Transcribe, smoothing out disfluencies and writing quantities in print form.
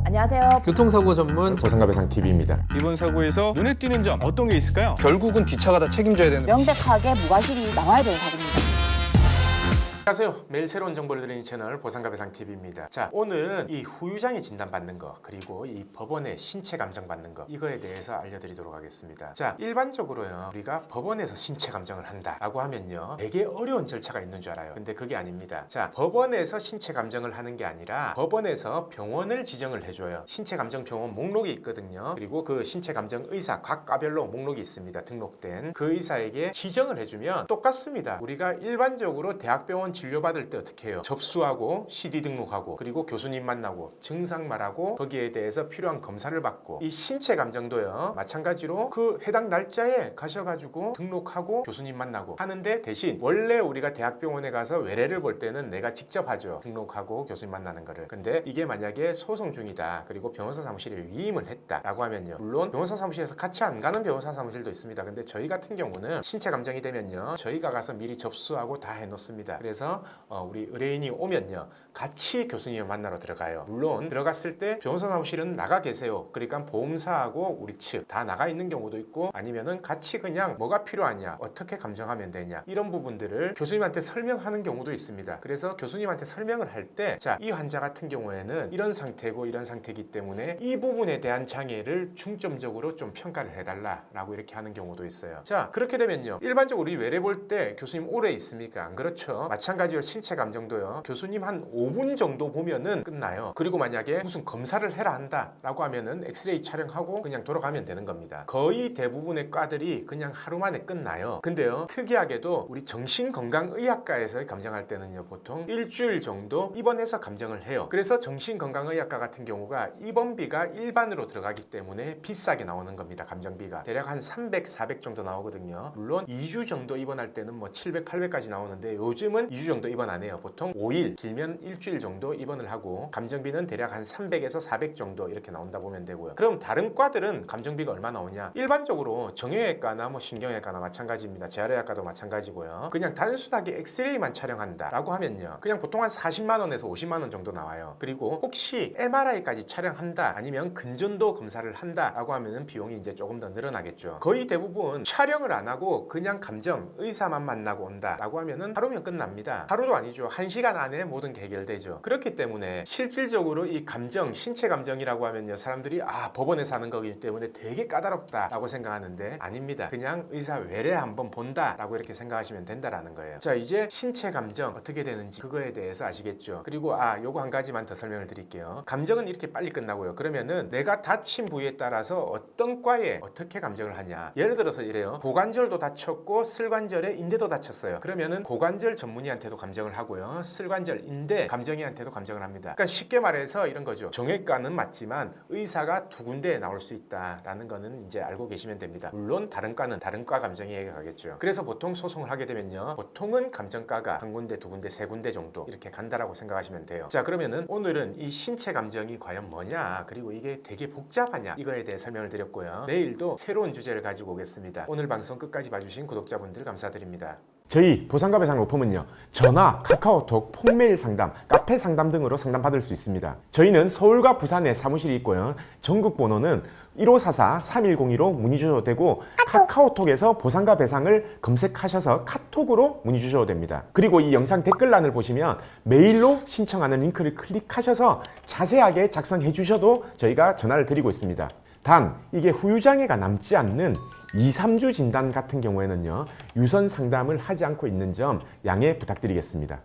안녕하세요. 교통사고 전문 보상가배상TV입니다. 이번 사고에서 눈에 띄는 점 어떤 게 있을까요? 결국은 뒷차가 다 책임져야 되는. 명백하게 무과실이 나와야 되는 사고입니다. 안녕하세요. 매일 새로운 정보를 드리는 채널 보상가배상TV입니다. 자, 오늘은 이 후유장애 진단받는 거, 그리고 이 법원에 신체 감정 받는 거, 이거에 대해서 알려드리도록 하겠습니다. 자, 일반적으로요, 우리가 법원에서 신체 감정을 한다라고 하면요, 되게 어려운 절차가 있는 줄 알아요. 근데 그게 아닙니다. 자, 법원에서 신체 감정을 하는 게 아니라 법원에서 병원을 지정을 해줘요. 신체 감정 병원 목록이 있거든요. 그리고 그 신체 감정 의사 각 과별로 목록이 있습니다. 등록된 그 의사에게 지정을 해주면 똑같습니다. 우리가 일반적으로 대학병원 진료받을 때 어떻게 해요? 접수하고 CD 등록하고 그리고 교수님 만나고 증상 말하고 거기에 대해서 필요한 검사를 받고, 이 신체 감정도요 마찬가지로 그 해당 날짜에 가셔가지고 등록하고 교수님 만나고 하는데, 대신 원래 우리가 대학병원에 가서 외래를 볼 때는 내가 직접 하죠. 등록하고 교수님 만나는 거를. 근데 이게 만약에 소송 중이다, 그리고 변호사 사무실에 위임을 했다 라고 하면요, 물론 변호사 사무실에서 같이 안 가는 변호사 사무실도 있습니다. 근데 저희 같은 경우는 신체 감정이 되면요, 저희가 가서 미리 접수하고 다 해놓습니다. 그래서 우리 의뢰인이 오면요, 같이 교수님을 만나러 들어가요. 물론 들어갔을 때 변호사 사무실은 나가 계세요. 그러니까 보험사하고 우리 측 다 나가 있는 경우도 있고, 아니면은 같이 그냥 뭐가 필요하냐, 어떻게 감정하면 되냐, 이런 부분들을 교수님한테 설명하는 경우도 있습니다. 그래서 교수님한테 설명을 할 때, 자, 이 환자 같은 경우에는 이런 상태고 이런 상태이기 때문에 이 부분에 대한 장애를 중점적으로 좀 평가를 해달라라고 이렇게 하는 경우도 있어요. 자, 그렇게 되면요, 일반적으로 우리 외래 볼 때 교수님 오래 있습니까? 안 그렇죠? 마찬가지로 신체 감정도요, 교수님 한 5분 정도 보면은 끝나요. 그리고 만약에 무슨 검사를 해라 한다 라고 하면은 엑스레이 촬영하고 그냥 돌아가면 되는 겁니다. 거의 대부분의 과들이 그냥 하루 만에 끝나요. 근데요, 특이하게도 우리 정신건강의학과에서 감정할 때는요, 보통 일주일 정도 입원해서 감정을 해요. 그래서 정신건강의학과 같은 경우가 입원비가 일반으로 들어가기 때문에 비싸게 나오는 겁니다. 감정비가 대략 한 300, 400 정도 나오거든요. 물론 2주 정도 입원할 때는 뭐 700, 800까지 나오는데, 요즘은 2주 정도 입원 안 해요. 보통 5일, 길면 일주일 정도 입원을 하고 감정비는 대략 한 300에서 400 정도 이렇게 나온다 보면 되고요. 그럼 다른 과들은 감정비가 얼마 나오냐? 일반적으로 정형외과나 뭐 신경외과나 마찬가지입니다. 재활의학과도 마찬가지고요. 그냥 단순하게 엑스레이만 촬영한다 라고 하면요, 그냥 보통 한 40만 원에서 50만 원 정도 나와요. 그리고 혹시 MRI까지 촬영한다, 아니면 근전도 검사를 한다 라고 하면은 비용이 이제 조금 더 늘어나겠죠. 거의 대부분 촬영을 안 하고 그냥 감정 의사만 만나고 온다 라고 하면은 하루면 끝납니다. 하루도 아니죠. 1시간 안에 모든 게 해결되죠. 그렇기 때문에 실질적으로 이 감정, 신체 감정이라고 하면요, 사람들이 법원에서 하는 거기 때문에 되게 까다롭다 라고 생각하는데, 아닙니다. 그냥 의사 외래 한번 본다 라고 이렇게 생각하시면 된다라는 거예요. 자, 이제 신체 감정 어떻게 되는지 그거에 대해서 아시겠죠? 그리고 요거 한 가지만 더 설명을 드릴게요. 감정은 이렇게 빨리 끝나고요. 그러면은 내가 다친 부위에 따라서 어떤 과에 어떻게 감정을 하냐, 예를 들어서 이래요. 고관절도 다쳤고 슬관절에 인대도 다쳤어요. 그러면은 고관절 전문의한테도 감정을 하고요, 슬관절, 인대 감정의한테도 감정을 합니다. 그러니까 쉽게 말해서 이런 거죠. 정형외과는 맞지만 의사가 두 군데에 나올 수 있다라는 거는 이제 알고 계시면 됩니다. 물론 다른 과는 다른 과 감정의에게 가겠죠. 그래서 보통 소송을 하게 되면요, 보통은 감정과가 한 군데, 두 군데, 세 군데 정도 이렇게 간다라고 생각하시면 돼요. 자, 그러면은 오늘은 이 신체 감정이 과연 뭐냐, 그리고 이게 되게 복잡하냐, 이거에 대해 설명을 드렸고요. 내일도 새로운 주제를 가지고 오겠습니다. 오늘 방송 끝까지 봐주신 구독자분들 감사드립니다. 저희 보상가배상 로펌은요, 전화, 카카오톡, 폰메일 상담, 카페 상담 등으로 상담받을 수 있습니다. 저희는 서울과 부산에 사무실이 있고요, 전국 번호는 1544-3102로 문의 주셔도 되고, 카카오톡에서 보상가배상을 검색하셔서 카톡으로 문의 주셔도 됩니다. 그리고 이 영상 댓글란을 보시면 메일로 신청하는 링크를 클릭하셔서 자세하게 작성해 주셔도 저희가 전화를 드리고 있습니다. 단, 이게 후유장애가 남지 않는 2, 3주 진단 같은 경우에는요, 유선 상담을 하지 않고 있는 점 양해 부탁드리겠습니다.